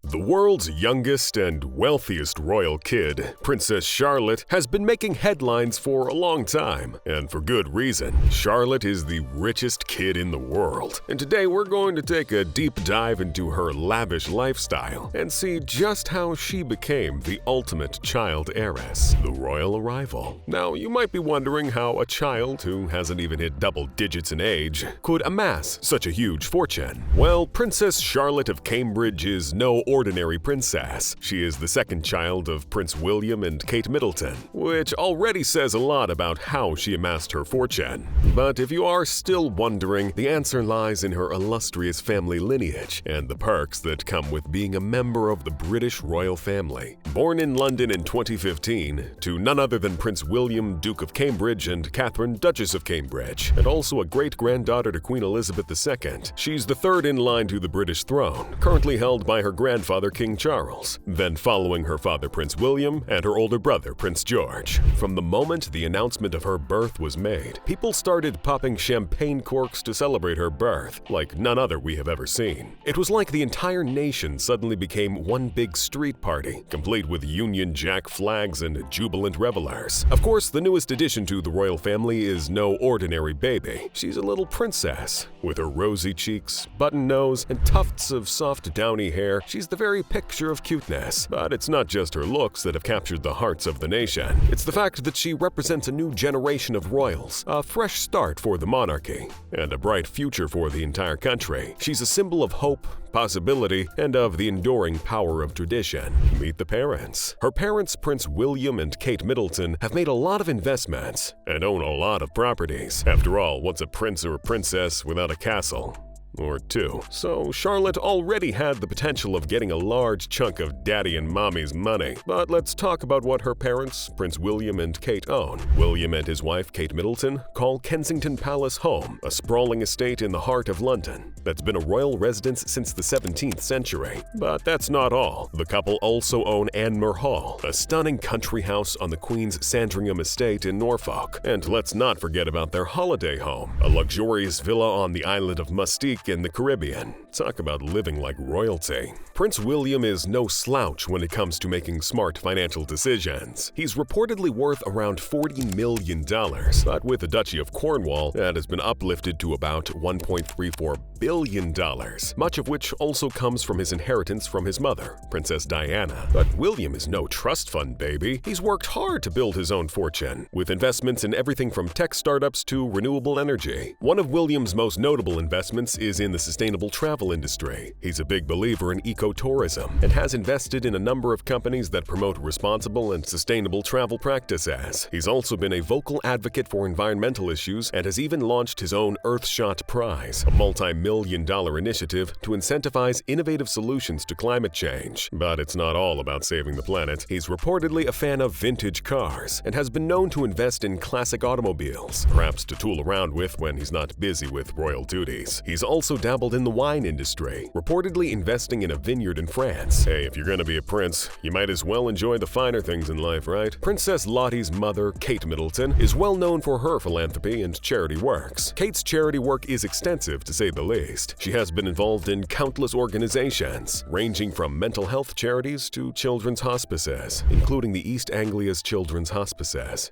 The world's youngest and wealthiest royal kid, Princess Charlotte, has been making headlines for a long time, and for good reason. Charlotte is the richest kid in the world, and today we're going to take a deep dive into her lavish lifestyle and see just how she became the ultimate child heiress, the royal arrival. Now, you might be wondering how a child who hasn't even hit double digits in age could amass such a huge fortune. Well, Princess Charlotte of Cambridge is no ordinary princess. She is the second child of Prince William and Kate Middleton, which already says a lot about how she amassed her fortune. But if you are still wondering, the answer lies in her illustrious family lineage and the perks that come with being a member of the British royal family. Born in London in 2015 to none other than Prince William, Duke of Cambridge, and Catherine, Duchess of Cambridge, and also a great-granddaughter to Queen Elizabeth II, she's the third in line to the British throne, currently held by her grandfather King Charles, then following her father Prince William and her older brother Prince George. From the moment the announcement of her birth was made, people started popping champagne corks to celebrate her birth like none other we have ever seen. It was like the entire nation suddenly became one big street party, complete with Union Jack flags and jubilant revelers. Of course, the newest addition to the royal family is no ordinary baby. She's a little princess. With her rosy cheeks, button nose, and tufts of soft downy hair, she's the very picture of cuteness. But it's not just her looks that have captured the hearts of the nation. It's the fact that she represents a new generation of royals, a fresh start for the monarchy, and a bright future for the entire country. She's a symbol of hope, possibility, and of the enduring power of tradition. Meet the parents. Her parents, Prince William and Kate Middleton, have made a lot of investments and own a lot of properties. After all, what's a prince or a princess without a castle? Or two. So Charlotte already had the potential of getting a large chunk of daddy and mommy's money. But let's talk about what her parents, Prince William and Kate, own. William and his wife, Kate Middleton, call Kensington Palace home, a sprawling estate in the heart of London that's been a royal residence since the 17th century. But that's not all. The couple also own Anmer Hall, a stunning country house on the Queen's Sandringham estate in Norfolk. And let's not forget about their holiday home, a luxurious villa on the island of Mustique in the Caribbean. Talk about living like royalty. Prince William is no slouch when it comes to making smart financial decisions. He's reportedly worth around $40 million, but with the Duchy of Cornwall, that has been uplifted to about $1.34 billion, much of which also comes from his inheritance from his mother, Princess Diana. But William is no trust fund baby. He's worked hard to build his own fortune, with investments in everything from tech startups to renewable energy. One of William's most notable investments is in the sustainable travel industry. He's a big believer in ecotourism and has invested in a number of companies that promote responsible and sustainable travel practices. He's also been a vocal advocate for environmental issues and has even launched his own Earthshot Prize, a multi-million-dollar initiative to incentivize innovative solutions to climate change. But it's not all about saving the planet. He's reportedly a fan of vintage cars and has been known to invest in classic automobiles, perhaps to tool around with when he's not busy with royal duties. He's also dabbled in the wine industry, reportedly investing in a vineyard in France. Hey, if you're gonna be a prince, you might as well enjoy the finer things in life, right? Princess Lottie's mother, Kate Middleton, is well known for her philanthropy and charity works. Kate's charity work is extensive, to say the least. She has been involved in countless organizations, ranging from mental health charities to children's hospices, including the East Anglia's Children's Hospices.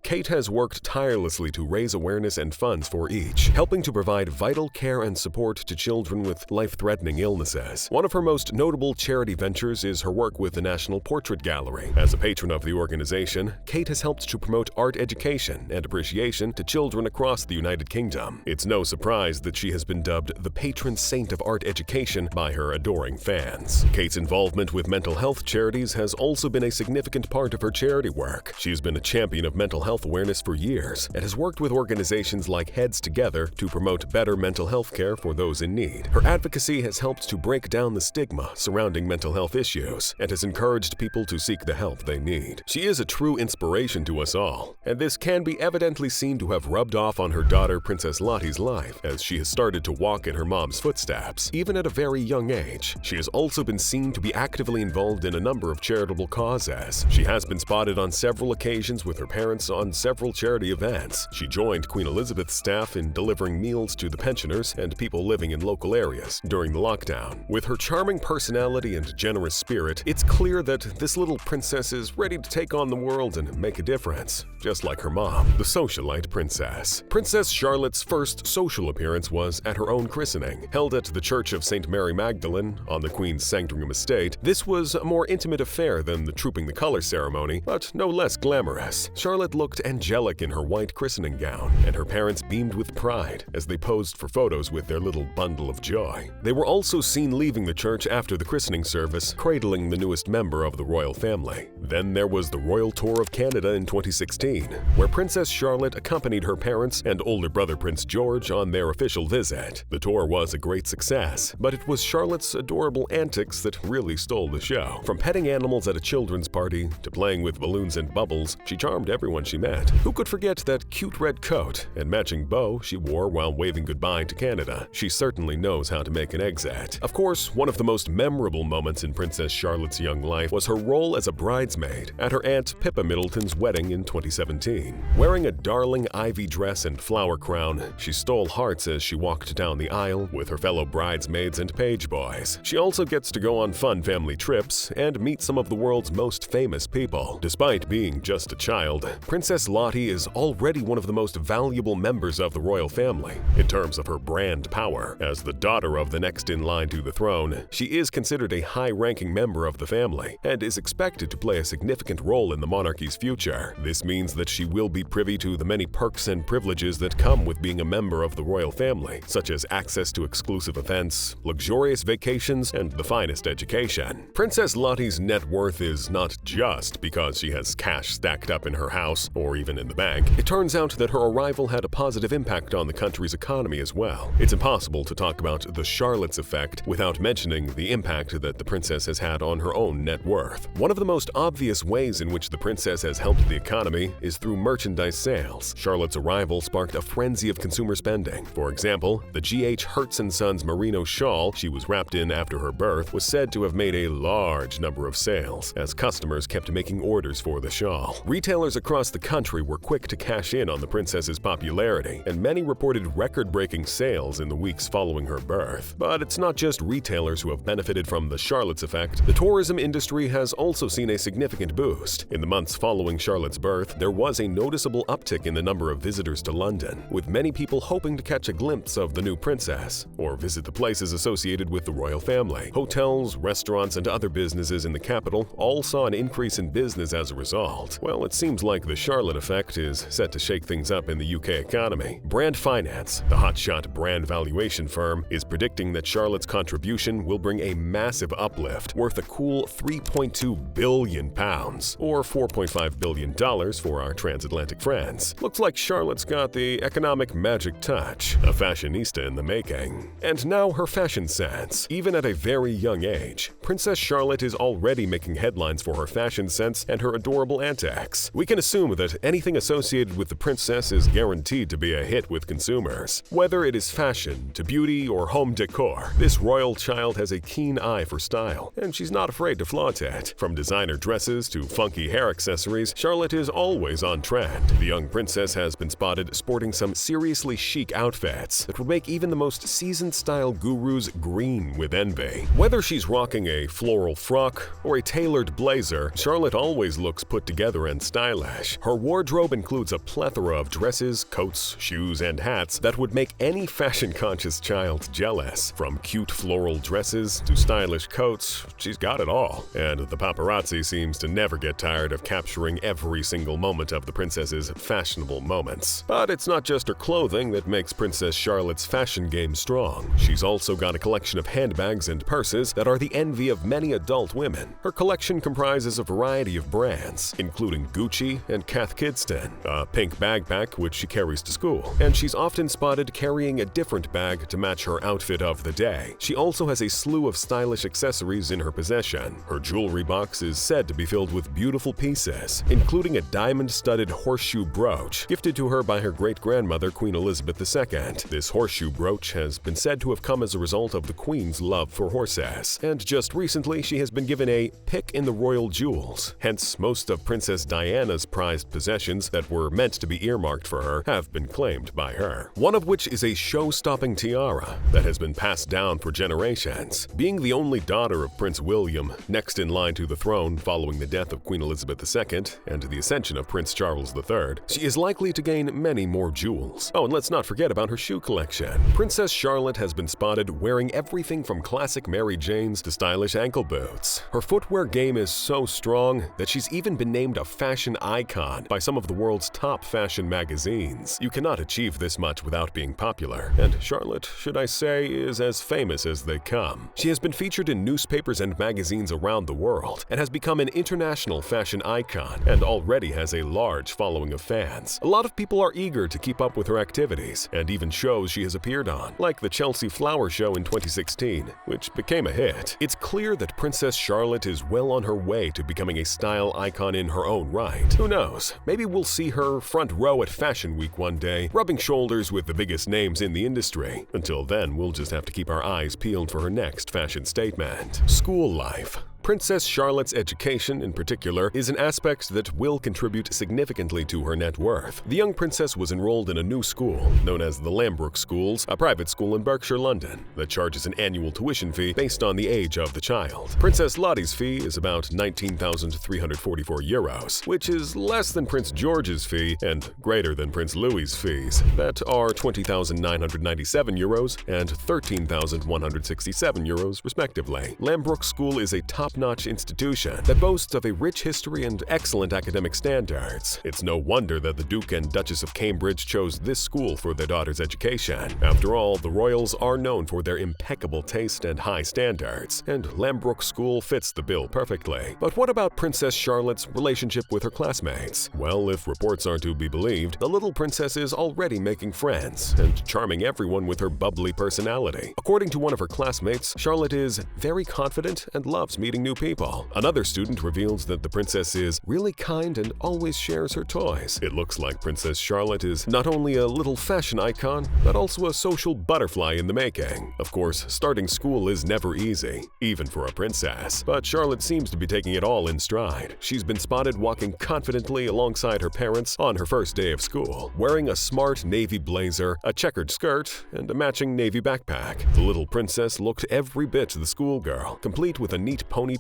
Kate has worked tirelessly to raise awareness and funds for each, helping to provide vital care and support to children with life-threatening illnesses. One of her most notable charity ventures is her work with the National Portrait Gallery. As a patron of the organization, Kate has helped to promote art education and appreciation to children across the United Kingdom. It's no surprise that she has been dubbed the patron saint of art education by her adoring fans. Kate's involvement with mental health charities has also been a significant part of her charity work. She has been a champion of mental health awareness for years and has worked with organizations like Heads Together to promote better mental health care for those in need. Her advocacy has helped to break down the stigma surrounding mental health issues and has encouraged people to seek the help they need. She is a true inspiration to us all, and this can be evidently seen to have rubbed off on her daughter Princess Lottie's life, as she has started to walk in her mom's footsteps, even at a very young age. She has also been seen to be actively involved in a number of charitable causes. She has been spotted on several occasions with her parents on several charity events. She joined Queen Elizabeth's staff in delivering meals to the pensioners and and people living in local areas during the lockdown. With her charming personality and generous spirit, it's clear that this little princess is ready to take on the world and make a difference, just like her mom, the socialite princess. Princess Charlotte's first social appearance was at her own christening, held at the Church of St. Mary Magdalene on the Queen's Sandringham estate. This was a more intimate affair than the Trooping the Color ceremony, but no less glamorous. Charlotte looked angelic in her white christening gown, and her parents beamed with pride as they posed for photos with their little bundle of joy. They were also seen leaving the church after the christening service, cradling the newest member of the royal family. Then there was the Royal Tour of Canada in 2016, where Princess Charlotte accompanied her parents and older brother Prince George on their official visit. The tour was a great success, but it was Charlotte's adorable antics that really stole the show. From petting animals at a children's party to playing with balloons and bubbles, she charmed everyone she met. Who could forget that cute red coat and matching bow she wore while waving goodbye to Canada? She certainly knows how to make an exit. Of course, one of the most memorable moments in Princess Charlotte's young life was her role as a bridesmaid at her Aunt Pippa Middleton's wedding in 2017. Wearing a darling ivy dress and flower crown, she stole hearts as she walked down the aisle with her fellow bridesmaids and page boys. She also gets to go on fun family trips and meet some of the world's most famous people. Despite being just a child, Princess Lottie is already one of the most valuable members of the royal family. In terms of her brand power, as the daughter of the next in line to the throne, she is considered a high-ranking member of the family and is expected to play a significant role in the monarchy's future. This means that she will be privy to the many perks and privileges that come with being a member of the royal family, such as access to exclusive events, luxurious vacations, and the finest education. Princess Lottie's net worth is not just because she has cash stacked up in her house or even in the bank. It turns out that her arrival had a positive impact on the country's economy as well. It's impossible to talk about the Charlotte's effect without mentioning the impact that the princess has had on her own net worth. One of the most obvious ways in which the princess has helped the economy is through merchandise sales. Charlotte's arrival sparked a frenzy of consumer spending. For example, the G.H. Hertz & Sons merino shawl she was wrapped in after her birth was said to have made a large number of sales, as customers kept making orders for the shawl. Retailers across the country were quick to cash in on the princess's popularity, and many reported record-breaking sales in the weeks following her birth. But it's not just retailers who have benefited from the Charlotte's effect. The tourism industry has also seen a significant boost. In the months following Charlotte's birth, there was a noticeable uptick in the number of visitors to London, with many people hoping to catch a glimpse of the new princess or visit the places associated with the royal family. Hotels, restaurants, and other businesses in the capital all saw an increase in business as a result. Well, it seems like the Charlotte effect is set to shake things up in the UK economy. Brand Finance, the hotshot brand valuation firm, is predicting that Charlotte's contribution will bring a massive uplift worth a cool £3.2 billion, or $4.5 billion for our transatlantic friends. Looks like Charlotte's got the economic magic touch, a fashionista in the making. And now her fashion sense. Even at a very young age, Princess Charlotte is already making headlines for her fashion sense and her adorable antics. We can assume that anything associated with the princess is guaranteed to be a hit with consumers. Whether it is fashion, to beauty, or home decor, this royal child has a keen eye for style, and she's not afraid to flaunt it. From designer dresses to funky hair accessories, Charlotte is always on trend. The young princess has been spotted sporting some seriously chic outfits that would make even the most seasoned style gurus green with envy. Whether she's rocking a floral frock or a tailored blazer, Charlotte always looks put together and stylish. Her wardrobe includes a plethora of dresses, coats, shoes, and hats that would make any fashion-conscious child jealous. From cute floral dresses to stylish coats, she's got it all. And the paparazzi seems to never get tired of capturing every single moment of the princess's fashionable moments. But it's not just her clothing that makes Princess Charlotte's fashion game strong. She's also got a collection of handbags and purses that are the envy of many adult women. Her collection comprises a variety of brands, including Gucci and Cath Kidston, a pink backpack which she carries to school, and she's often spotted carrying a different bag to match her outfit of the day. She also has a slew of stylish accessories in her possession. Her jewelry box is said to be filled with beautiful pieces, including a diamond-studded horseshoe brooch gifted to her by her great-grandmother, Queen Elizabeth II. This horseshoe brooch has been said to have come as a result of the Queen's love for horses. And just Most recently, she has been given a pick in the royal jewels, hence most of Princess Diana's prized possessions that were meant to be earmarked for her have been claimed by her. One of which is a show-stopping tiara that has been passed down for generations. Being the only daughter of Prince William, next in line to the throne following the death of Queen Elizabeth II and the ascension of Prince Charles III, she is likely to gain many more jewels. Oh, and let's not forget about her shoe collection. Princess Charlotte has been spotted wearing everything from classic Mary Janes to stylish ankle boots. Her footwear game is so strong that she's even been named a fashion icon by some of the world's top fashion magazines. You cannot achieve this much without being popular, and Charlotte, should I say, is as famous as they come. She has been featured in newspapers and magazines around the world and has become an international fashion icon and already has a large following of fans. A lot of people are eager to keep up with her activities and even shows she has appeared on, like the Chelsea Flower Show in 2016, which became a hit. It's clear that Princess Charlotte is well on her way to becoming a style icon in her own right. Who knows? Maybe we'll see her front row at Fashion Week one day, rubbing shoulders with the biggest names in the industry. Until then, we'll just have to keep our eyes peeled for her next fashion statement. School life. Princess Charlotte's education, in particular, is an aspect that will contribute significantly to her net worth. The young princess was enrolled in a new school, known as the Lambrook Schools, a private school in Berkshire, London, that charges an annual tuition fee based on the age of the child. Princess Lottie's fee is about 19,344 euros, which is less than Prince George's fee and greater than Prince Louis's fees, that are 20,997 euros and 13,167 euros, respectively. Lambrook School is a top-notch institution that boasts of a rich history and excellent academic standards. It's no wonder that the Duke and Duchess of Cambridge chose this school for their daughter's education. After all, the royals are known for their impeccable taste and high standards, and Lambrook School fits the bill perfectly. But what about Princess Charlotte's relationship with her classmates? Well, if reports are to be believed, the little princess is already making friends and charming everyone with her bubbly personality. According to one of her classmates, Charlotte is very confident and loves meeting new people. Another student reveals that the princess is really kind and always shares her toys. It looks like Princess Charlotte is not only a little fashion icon, but also a social butterfly in the making. Of course, starting school is never easy, even for a princess. But Charlotte seems to be taking it all in stride. She's been spotted walking confidently alongside her parents on her first day of school, wearing a smart navy blazer, a checkered skirt, and a matching navy backpack. The little princess looked every bit the schoolgirl, complete with a neat ponytail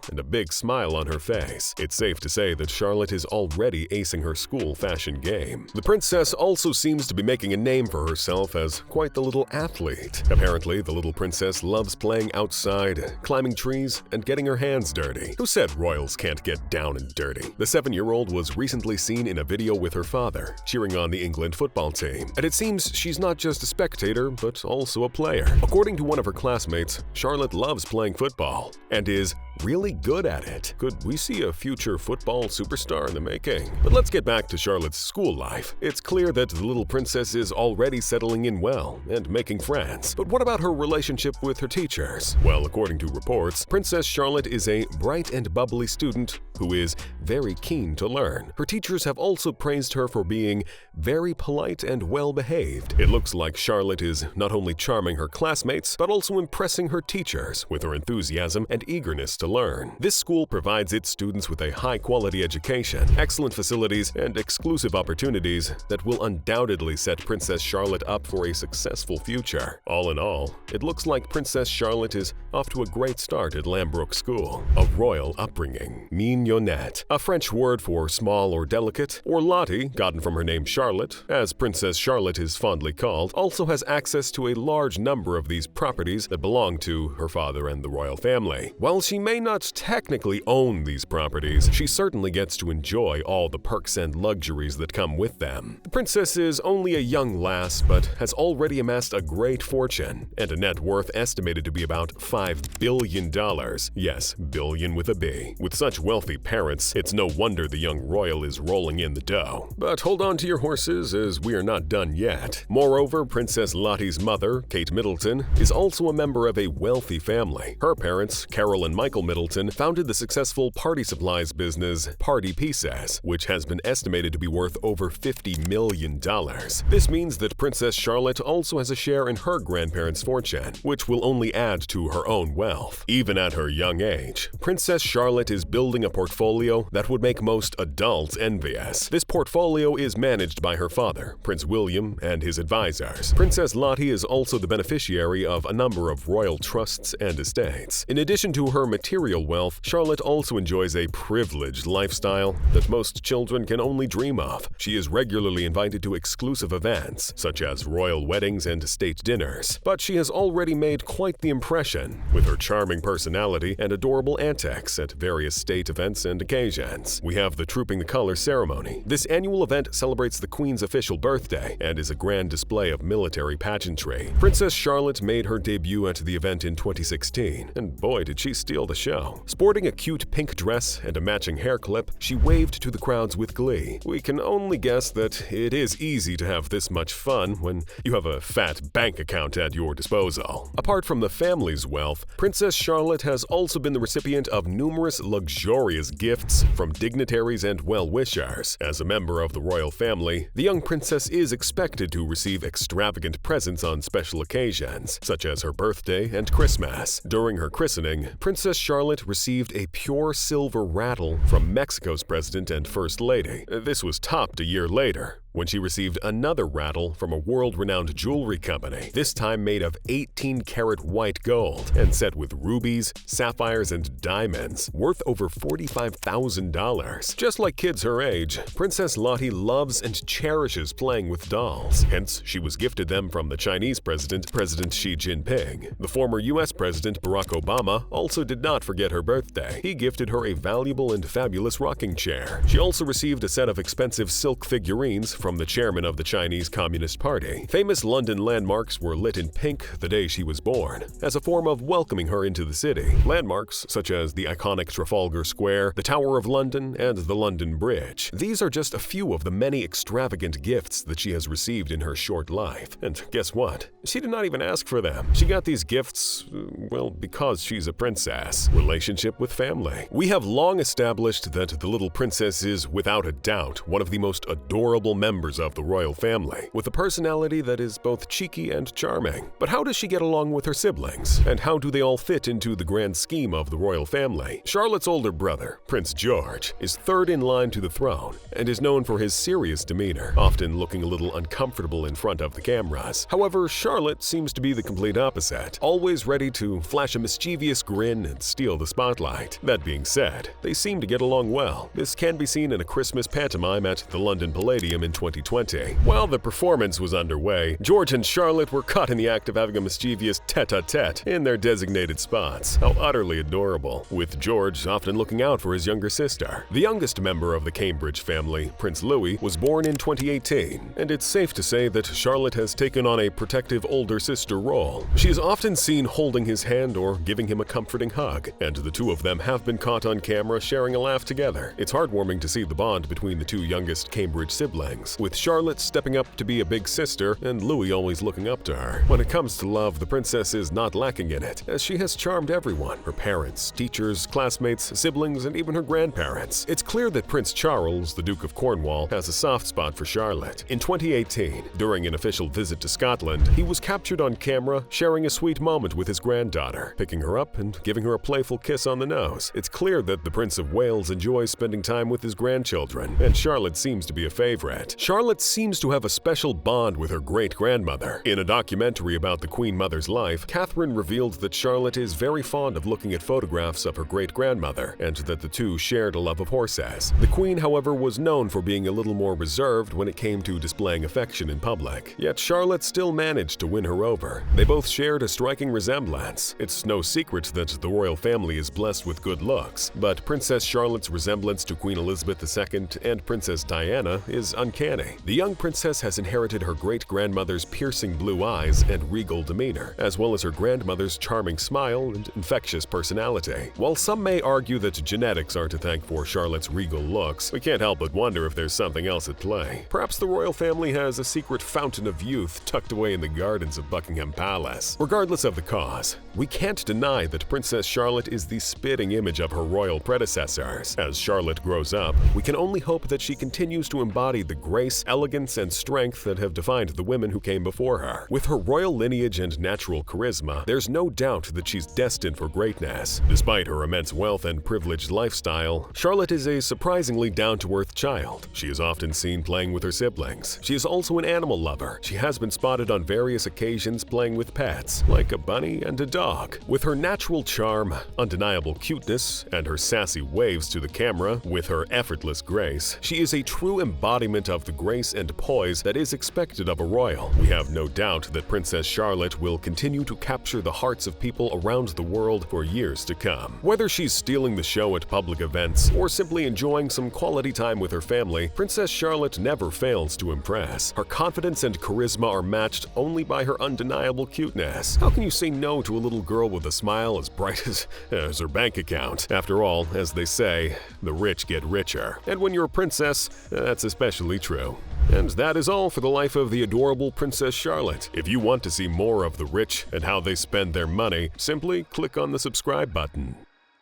and a big smile on her face. It's safe to say that Charlotte is already acing her school fashion game. The princess also seems to be making a name for herself as quite the little athlete. Apparently, the little princess loves playing outside, climbing trees, and getting her hands dirty. Who said royals can't get down and dirty? The 7-year-old was recently seen in a video with her father, cheering on the England football team. And it seems she's not just a spectator, but also a player. According to one of her classmates, Charlotte loves playing football and is really good at it. Could we see a future football superstar in the making? But let's get back to Charlotte's school life. It's clear that the little princess is already settling in well and making friends. But what about her relationship with her teachers? Well, according to reports, Princess Charlotte is a bright and bubbly student who is very keen to learn. Her teachers have also praised her for being very polite and well-behaved. It looks like Charlotte is not only charming her classmates, but also impressing her teachers with her enthusiasm and eagerness to learn. This school provides its students with a high-quality education, excellent facilities, and exclusive opportunities that will undoubtedly set Princess Charlotte up for a successful future. All in all, it looks like Princess Charlotte is off to a great start at Lambrook School. A royal upbringing. Mignonette, a French word for small or delicate, or Lottie, gotten from her name Charlotte, as Princess Charlotte is fondly called, also has access to a large number of these properties that belong to her father and the royal family. While she may not technically own these properties, she certainly gets to enjoy all the perks and luxuries that come with them. The princess is only a young lass, but has already amassed a great fortune and a net worth estimated to be about $5 billion. Yes, billion with a B. With such wealthy parents, it's no wonder the young royal is rolling in the dough. But hold on to your horses, as we are not done yet. Moreover, Princess Lottie's mother, Kate Middleton, is also a member of a wealthy family. Her parents, Carol and Michael Middleton founded the successful party supplies business Party Pieces, which has been estimated to be worth over $50 million. This means that Princess Charlotte also has a share in her grandparents' fortune, which will only add to her own wealth. Even at her young age, Princess Charlotte is building a portfolio that would make most adults envious. This portfolio is managed by her father, Prince William, and his advisors. Princess Lottie is also the beneficiary of a number of royal trusts and estates. In addition to her material wealth, Charlotte also enjoys a privileged lifestyle that most children can only dream of. She is regularly invited to exclusive events, such as royal weddings and state dinners, but she has already made quite the impression with her charming personality and adorable antics at various state events and occasions. We have the Trooping the Color ceremony. This annual event celebrates the Queen's official birthday and is a grand display of military pageantry. Princess Charlotte made her debut at the event in 2016, and boy did she steal the show. Sporting a cute pink dress and a matching hair clip, she waved to the crowds with glee. We can only guess that it is easy to have this much fun when you have a fat bank account at your disposal. Apart from the family's wealth, Princess Charlotte has also been the recipient of numerous luxurious gifts from dignitaries and well-wishers. As a member of the royal family, the young princess is expected to receive extravagant presents on special occasions, such as her birthday and Christmas. During her christening, Princess Charlotte received a pure silver rattle from Mexico's president and first lady. This was topped a year later, when she received another rattle from a world-renowned jewelry company, this time made of 18-karat white gold and set with rubies, sapphires, and diamonds, worth over $45,000. Just like kids her age, Princess Lottie loves and cherishes playing with dolls. Hence, she was gifted them from the Chinese president, President Xi Jinping. The former US President Barack Obama also did not forget her birthday. He gifted her a valuable and fabulous rocking chair. She also received a set of expensive silk figurines from the chairman of the Chinese Communist Party. Famous London landmarks were lit in pink the day she was born, as a form of welcoming her into the city. Landmarks such as the iconic Trafalgar Square, the Tower of London, and the London Bridge. These are just a few of the many extravagant gifts that she has received in her short life. And guess what? She did not even ask for them. She got these gifts, well, because she's a princess. Relationship with family. We have long established that the little princess is, without a doubt, one of the most adorable members of the royal family, with a personality that is both cheeky and charming. But how does she get along with her siblings? And how do they all fit into the grand scheme of the royal family? Charlotte's older brother, Prince George, is third in line to the throne and is known for his serious demeanor, often looking a little uncomfortable in front of the cameras. However, Charlotte seems to be the complete opposite, always ready to flash a mischievous grin and steal the spotlight. That being said, they seem to get along well. This can be seen in a Christmas pantomime at the London Palladium in 2020. While the performance was underway, George and Charlotte were caught in the act of having a mischievous tete-a-tete in their designated spots. How utterly adorable, with George often looking out for his younger sister. The youngest member of the Cambridge family, Prince Louis, was born in 2018, and it's safe to say that Charlotte has taken on a protective older sister role. She is often seen holding his hand or giving him a comforting hug, and the two of them have been caught on camera sharing a laugh together. It's heartwarming to see the bond between the two youngest Cambridge siblings, with Charlotte stepping up to be a big sister and Louis always looking up to her. When it comes to love, the princess is not lacking in it, as she has charmed everyone: her parents, teachers, classmates, siblings, and even her grandparents. It's clear that Prince Charles, the Duke of Cornwall, has a soft spot for Charlotte. In 2018, during an official visit to Scotland, he was captured on camera sharing a sweet moment with his granddaughter, picking her up and giving her a playful kiss on the nose. It's clear that the Prince of Wales enjoys spending time with his grandchildren, and Charlotte seems to be a favorite. Charlotte seems to have a special bond with her great-grandmother. In a documentary about the Queen Mother's life, Catherine revealed that Charlotte is very fond of looking at photographs of her great-grandmother, and that the two shared a love of horses. The Queen, however, was known for being a little more reserved when it came to displaying affection in public. Yet Charlotte still managed to win her over. They both shared a striking resemblance. It's no secret that the royal family is blessed with good looks, but Princess Charlotte's resemblance to Queen Elizabeth II and Princess Diana is uncanny. uncanny. The young princess has inherited her great-grandmother's piercing blue eyes and regal demeanor, as well as her grandmother's charming smile and infectious personality. While some may argue that genetics are to thank for Charlotte's regal looks, we can't help but wonder if there's something else at play. Perhaps the royal family has a secret fountain of youth tucked away in the gardens of Buckingham Palace. Regardless of the cause, we can't deny that Princess Charlotte is the spitting image of her royal predecessors. As Charlotte grows up, we can only hope that she continues to embody the grace, elegance, and strength that have defined the women who came before her. With her royal lineage and natural charisma, there's no doubt that she's destined for greatness. Despite her immense wealth and privileged lifestyle, Charlotte is a surprisingly down-to-earth child. She is often seen playing with her siblings. She is also an animal lover. She has been spotted on various occasions playing with pets, like a bunny and a dog. With her natural charm, undeniable cuteness, and her sassy waves to the camera, with her effortless grace, she is a true embodiment of the grace and poise that is expected of a royal. We have no doubt that Princess Charlotte will continue to capture the hearts of people around the world for years to come. Whether she's stealing the show at public events or simply enjoying some quality time with her family, Princess Charlotte never fails to impress. Her confidence and charisma are matched only by her undeniable cuteness. How can you say no to a little girl with a smile as bright as her bank account? After all, as they say, the rich get richer. And when you're a princess, that's especially true. And that is all for the life of the adorable Princess Charlotte. If you want to see more of the rich and how they spend their money, simply click on the subscribe button.